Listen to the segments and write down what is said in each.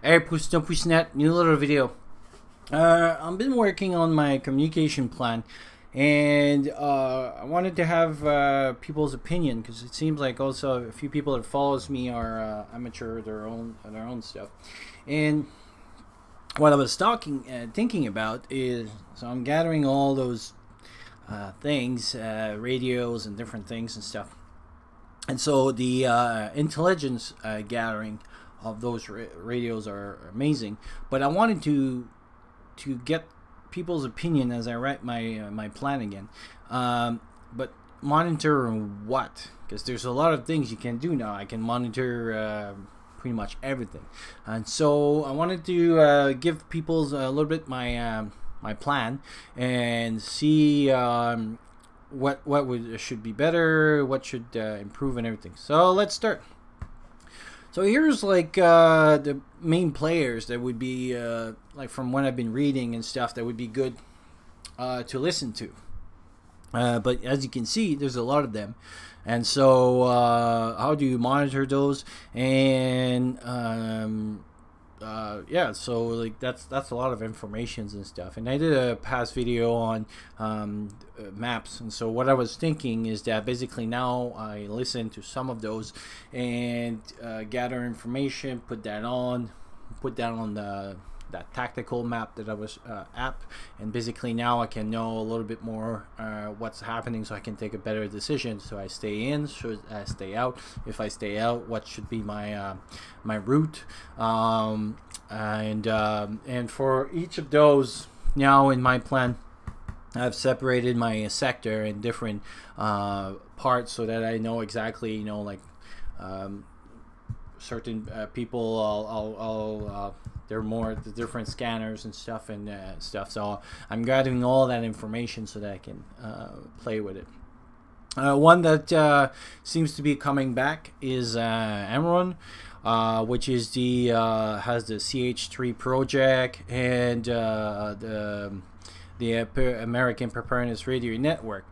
Hey, Pusnet, new little video. I've been working on my communication plan, and I wanted to have people's opinion because it seems like also a few people that follows me are amateur their own stuff. And what I was thinking about is, so I'm gathering all those things, radios and different things and stuff. And so the intelligence gathering of those radios are amazing, but I wanted to get people's opinion as I write my plan again. But monitor what? Because there's a lot of things you can do now. I can monitor pretty much everything, and so I wanted to give people a little bit my plan and see what should be better, what should improve, and everything. So let's start. So here's like the main players that would be like from what I've been reading and stuff that would be good to listen to. But as you can see, there's a lot of them, and so how do you monitor those? And yeah, so like that's a lot of informations and stuff. And I did a past video on maps, and so what I was thinking is that basically now I listen to some of those and gather information, put that on that tactical map that I was app, and basically now I can know a little bit more what's happening, so I can take a better decision. So I stay in, should I stay out? If I stay out, what should be my my route? And for each of those, now in my plan, I've separated my sector in different parts so that I know exactly, you know, like certain people, I'll they're more the different scanners and stuff and stuff. So I'm gathering all that information so that I can play with it. One that seems to be coming back is Amron, which is the has the CH3 project and the American Preparedness Radio Network.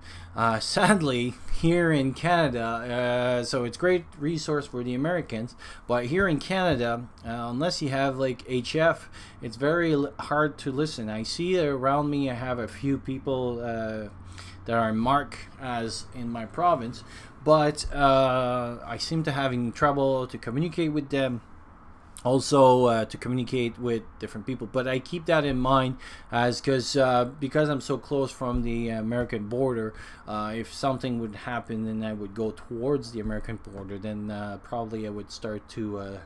Sadly, here in Canada, so it's a great resource for the Americans, but here in Canada, unless you have like HF, it's very hard to listen. I see around me, I have a few people that are marked as in my province, but I seem to having trouble to communicate with them. Also to communicate with different people, but I keep that in mind as because I'm so close from the American border. If something would happen and I would go towards the American border, then probably I would start to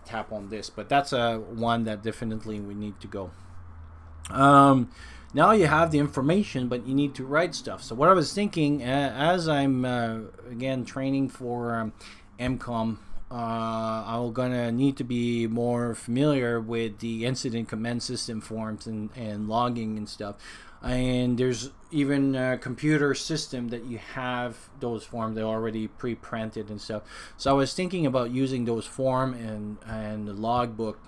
tap on this. But that's one that definitely we need to go. Now you have the information, but you need to write stuff. So what I was thinking, as I'm again training for MCOM, I'm gonna need to be more familiar with the incident command system forms and logging and stuff. And there's even a computer system that you have those forms, they're already pre-printed and stuff. So I was thinking about using those form and the logbook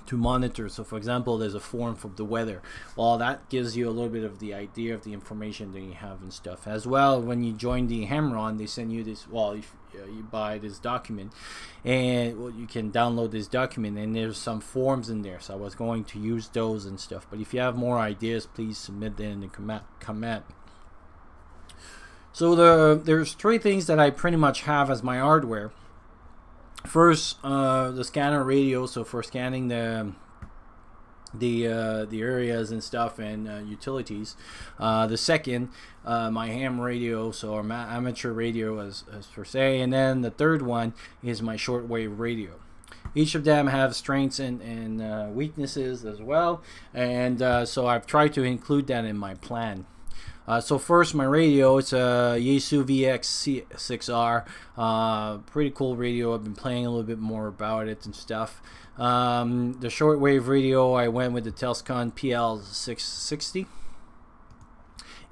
to monitor. So for example, there's a form for the weather. Well, that gives you a little bit of the idea of the information that you have and stuff. As well, when you join the Hamron, they send you this, well, if you buy this document, and well, you can download this document, and there's some forms in there. So I was going to use those and stuff. But if you have more ideas, please submit them in the comment. So there's three things that I pretty much have as my hardware. First, the scanner radio, so for scanning the areas and stuff and utilities. The second, my ham radio, so our amateur radio as per se, and then the third one is my shortwave radio. Each of them have strengths and weaknesses as well, and so I've tried to include that in my plan. So first, my radio, it's a Yaesu VX6R, pretty cool radio. I've been playing a little bit more about it and stuff. The shortwave radio, I went with the Telscon PL660.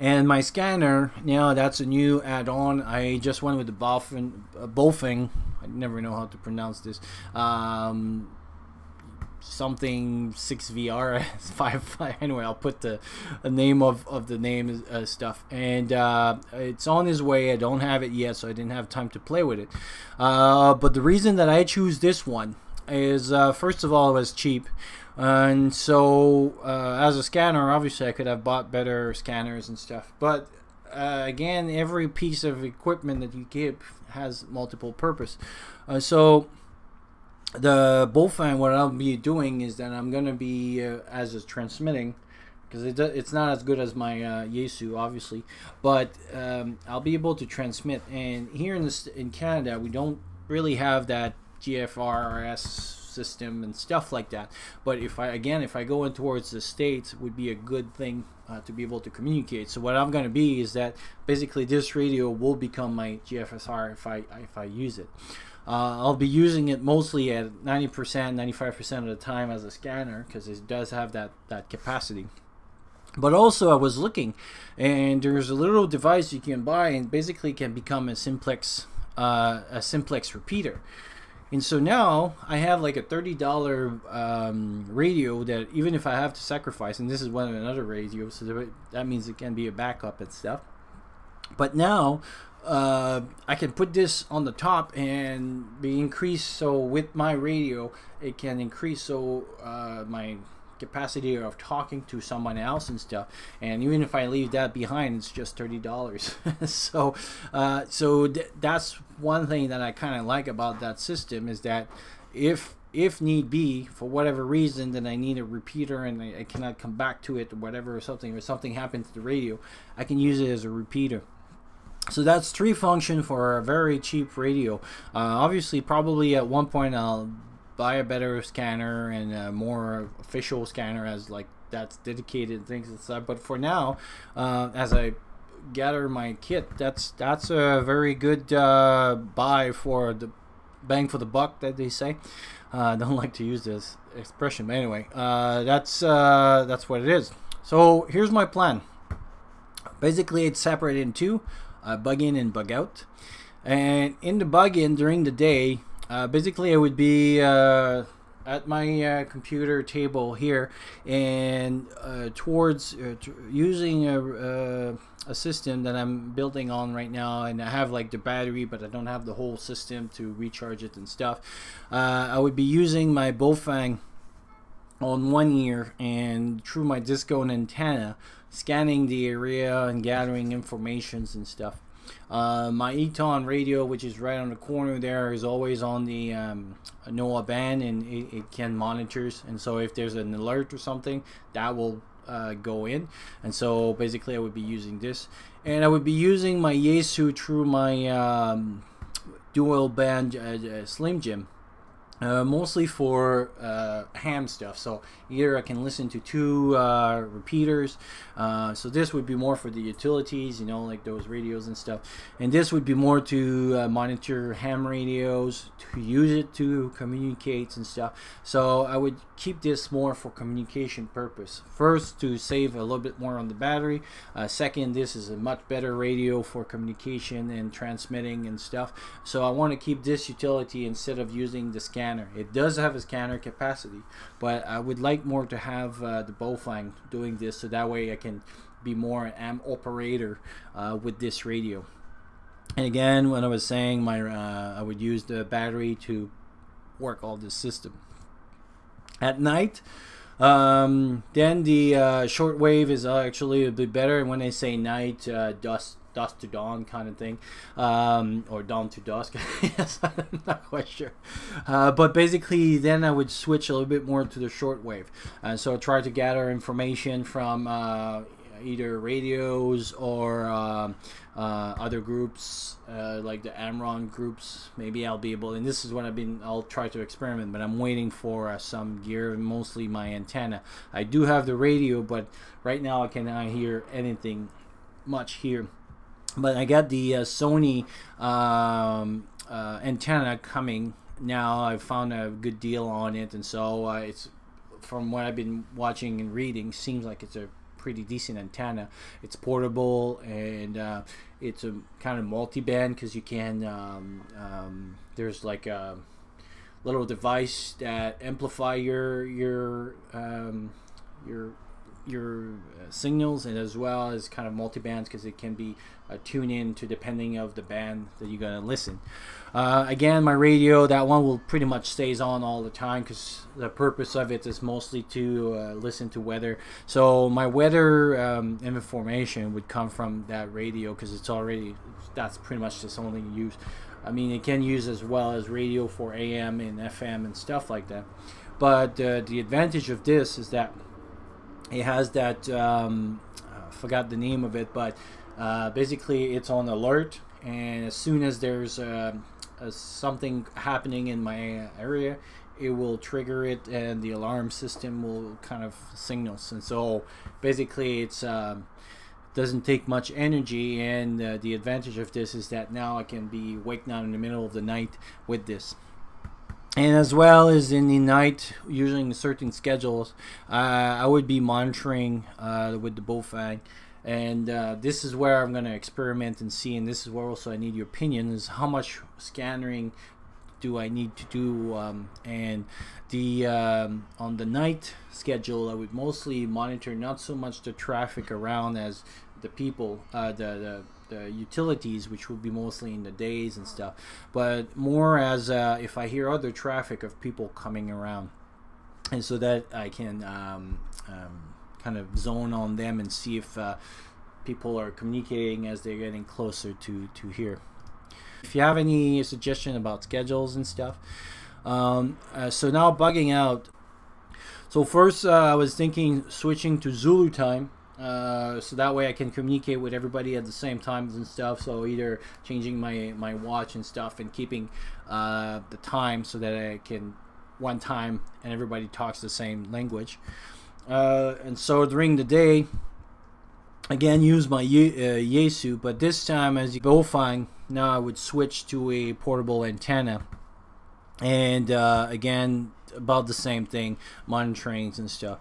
And my scanner, now that's a new add-on. I just went with the Bofing. I never know how to pronounce this. Something 6VR 5. Anyway, I'll put the name of the name stuff, and it's on his way. I don't have it yet, so I didn't have time to play with it. But the reason that I choose this one is first of all, it was cheap, and so as a scanner, obviously I could have bought better scanners and stuff. But again, every piece of equipment that you get has multiple purpose. So the Bofang, what I'll be doing is that I'm gonna be as a transmitting, because it's not as good as my Yaesu, obviously, but I'll be able to transmit. And here in Canada, we don't really have that GFRS system and stuff like that. But if I go in towards the States, it would be a good thing to be able to communicate. So what I'm going to be is that basically this radio will become my GFSR if I use it. I'll be using it mostly at 90%, 95% of the time as a scanner, because it does have that capacity. But also I was looking, and there's a little device you can buy, and basically can become a simplex repeater. And so now I have like a $30 radio that even if I have to sacrifice, and this is one of another radio, so that means it can be a backup and stuff. But now I can put this on the top and be increased, so with my radio it can increase my capacity of talking to someone else and stuff. And even if I leave that behind, it's just $30. So that's one thing that I kind of like about that system, is that if need be, for whatever reason, then I need a repeater and I cannot come back to it, or whatever, or something happens to the radio, I can use it as a repeater. So that's 3 functions for a very cheap radio. Obviously, probably at one point I'll buy a better scanner and a more official scanner, as like that's dedicated things and stuff. But for now, as I gather my kit, that's a very good buy for the bang for the buck, that they say. I don't like to use this expression, but anyway, that's what it is. So here's my plan. Basically, it's separated in two: bug in and bug out. And in the bug in during the day, basically I would be at my computer table here, and towards using a system that I'm building on right now, and I have like the battery, but I don't have the whole system to recharge it and stuff. I would be using my Bofang on one ear, and through my disco and antenna, scanning the area and gathering informations and stuff. My Eton radio, which is right on the corner there, is always on the NOAA band, and it can monitors, and so if there's an alert or something, that will go in. And so basically I would be using this, and I would be using my Yaesu through my dual band Slim Jim, mostly for ham stuff. So here I can listen to 2 repeaters. So this would be more for the utilities, you know, like those radios and stuff. And this would be more to monitor ham radios, to use it to communicate and stuff. So I would keep this more for communication purpose. First, to save a little bit more on the battery. Second, this is a much better radio for communication and transmitting and stuff. So I want to keep this utility instead of using the scanner. It does have a scanner capacity, but I would like more to have the Bofang doing this, so that way I can be more an AM operator with this radio. And again, when I was saying I would use the battery to work all this system. At night, then the shortwave is actually a bit better. And when I say night, dusk to dawn kind of thing, or dawn to dusk. Yes, I'm not quite sure, but basically then I would switch a little bit more to the shortwave, and so I try to gather information from either radios or other groups, like the Amron groups. Maybe I'll be able, and this is what I'll try to experiment, but I'm waiting for some gear, mostly my antenna. I do have the radio, but right now I cannot hear anything much here. But I got the Sony antenna coming now. I found a good deal on it, and so it's, from what I've been watching and reading, seems like it's a pretty decent antenna. It's portable, and it's a kind of multi-band, because you can there's like a little device that amplify your your signals, and as well as kind of multi-bands, because it can be tuned in to depending of the band that you're gonna listen. Again, my radio, that one will pretty much stays on all the time, because the purpose of it is mostly to listen to weather. So my weather information would come from that radio, because that's pretty much its only use. I mean, it can use as well as radio for AM and FM and stuff like that. But the advantage of this is that it has that, I forgot the name of it, but basically it's on alert, and as soon as there's something happening in my area, it will trigger it, and the alarm system will kind of signals. And so basically it's doesn't take much energy, and the advantage of this is that now I can be waking up in the middle of the night with this. And as well as in the night, using certain schedules, I would be monitoring with the Bofang. And this is where I'm going to experiment and see, and this is where also I need your opinion, is how much scanning do I need to do. And the on the night schedule, I would mostly monitor not so much the traffic around as the people, the utilities, which would be mostly in the days and stuff, but more as if I hear other traffic of people coming around, and so that I can kind of zone on them and see if people are communicating as they're getting closer to here. If you have any suggestion about schedules and stuff, so now bugging out. So first I was thinking switching to Zulu time, so that way I can communicate with everybody at the same times and stuff. So either changing my watch and stuff and keeping the time so that I can one time and everybody talks the same language. And so during the day, again, use my Yaesu, but this time as you go find, now I would switch to a portable antenna, and again, about the same thing, monitoring and stuff.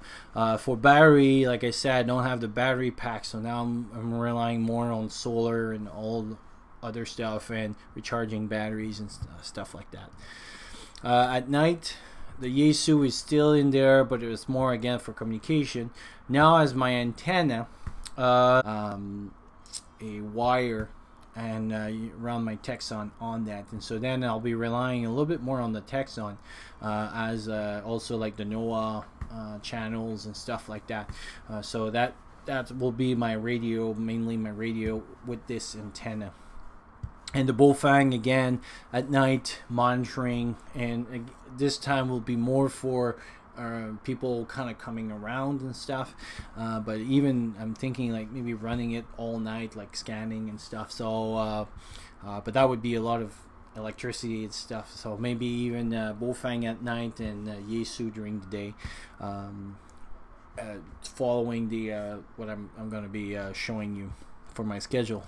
For battery, like I said, I don't have the battery pack, so now I'm relying more on solar and all other stuff, and recharging batteries and stuff like that. At night, the Yaesu is still in there, but it was more again for communication. Now as my antenna, a wire, and run my Texon on that, and so then I'll be relying a little bit more on the Texon, as also like the NOAA channels and stuff like that. So that will be my radio, mainly my radio with this antenna. And the Bofang again at night monitoring, and this time will be more for people kind of coming around and stuff, but even I'm thinking like maybe running it all night, like scanning and stuff. So but that would be a lot of electricity and stuff, so maybe even Bofang at night and Yaesu during the day, following the what I'm going to be showing you for my schedule.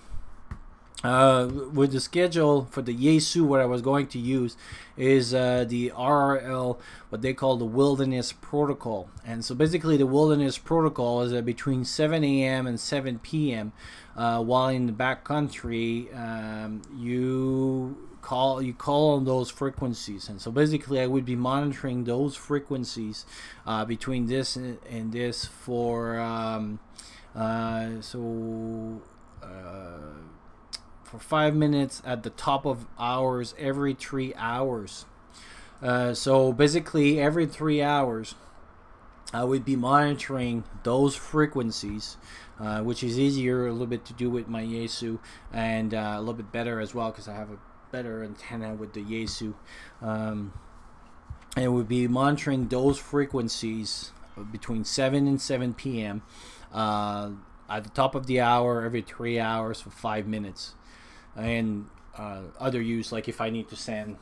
With the schedule for the Yaesu, what I was going to use is the RRL, what they call the Wilderness Protocol. And so basically the Wilderness Protocol is between 7 a.m. and 7 p.m. While in the backcountry, you call on those frequencies. And so basically I would be monitoring those frequencies between this and this for for 5 minutes at the top of hours every 3 hours. So basically every 3 hours I would be monitoring those frequencies, which is easier a little bit to do with my Yaesu, and a little bit better as well because I have a better antenna with the Yaesu. And we'd be monitoring those frequencies between 7 and 7 p.m. At the top of the hour every 3 hours for 5 minutes. And other use, like if I need to send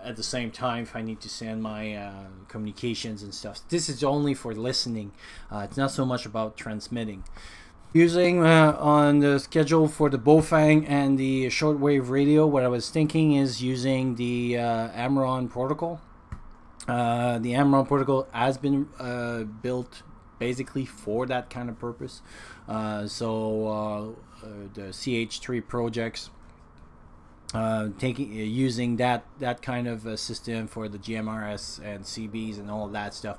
at the same time, if I need to send my communications and stuff. This is only for listening. It's not so much about transmitting. Using on the schedule for the Bofang and the shortwave radio, what I was thinking is using the Amron protocol. The Amron protocol has been built basically for that kind of purpose. So the CH3 projects, using that kind of system for the GMRS and CBs and all of that stuff.